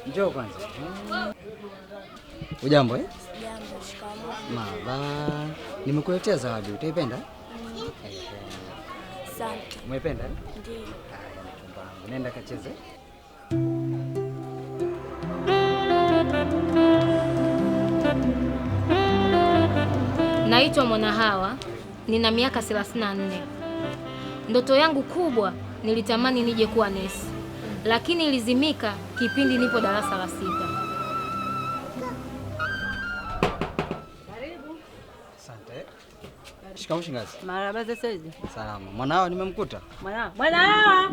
Njoo kwanza. Ujambo eh? Jambo, shikamoo. Mama, nimekuletea zawadi. Utaipenda? Asante. Umeipenda? Ndio. Haya, mchumba wangu. Nenda kacheze. Naitwa Mwanahawa, nina miaka 34. Ndoto yangu kubwa nilitamani nije kuwa nesi, lakini ilizimika kipindi nipo darasa la 6. Karibu. Asante. Shikamoo shangazi. Marahaba sasa. Salama. Mwanahawa nimemkuta? Mwanahawa.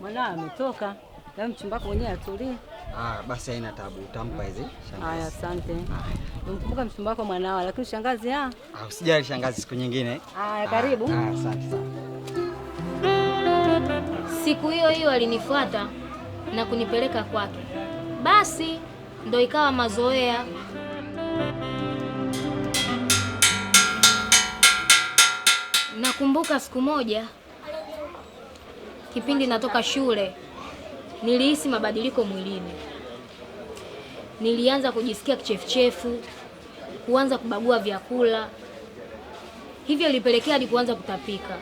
Mwanahawa ametoka. Leo mchumba wako mwenyewe atulie. Basi haina tabu. Utampa hizi shangazi. Haya, asante. Nimkumbuka mchumba wako Mwanahawa, lakini shangazi usijali shangazi, siku nyingine. Haya, karibu. Asante sana. Siku hiyo hiyo alinifuata na kunipeleka kwake. Basi ndo ikawa mazoea. Nakumbuka siku moja kipindi natoka shule, nilihisi mabadiliko mwilini. Nilianza kujisikia kichefuchefu, kuanza kubagua vyakula. Hivyo ilipelekea hadi kuanza kutapika.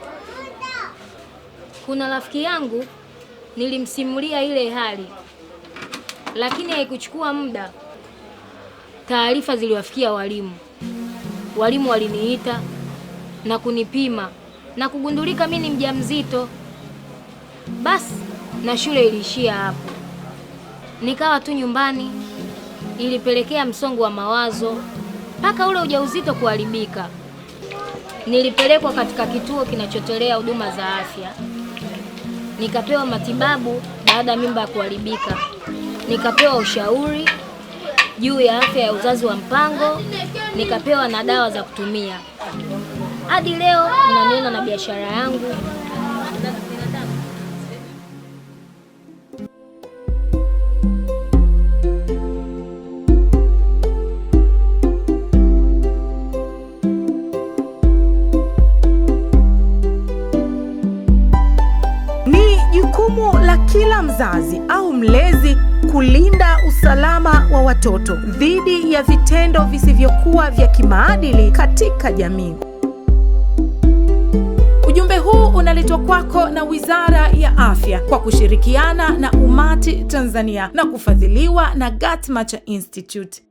Kuna rafiki yangu nilimsimulia ile hali, lakini haikuchukua muda, taarifa ziliwafikia walimu. Walimu waliniita na kunipima na kugundulika mimi ni mjamzito. Basi na shule iliishia hapo. Nikawa tu nyumbani. Ilipelekea msongo wa mawazo mpaka ule ujauzito kuharibika. Nilipelekwa katika kituo kinachotolea huduma za afya. Nikapewa matibabu baada ya mimba kuharibika. Nikapewa ushauri juu ya afya ya uzazi wa mpango, nikapewa na dawa za kutumia. Hadi leo ninaendelea na biashara yangu. Jukumu la kila mzazi au mlezi kulinda usalama wa watoto dhidi ya vitendo visivyokuwa vya kimaadili katika jamii. Ujumbe huu unaletwa kwako na Wizara ya Afya kwa kushirikiana na Umati Tanzania na kufadhiliwa na Gatmacha Institute.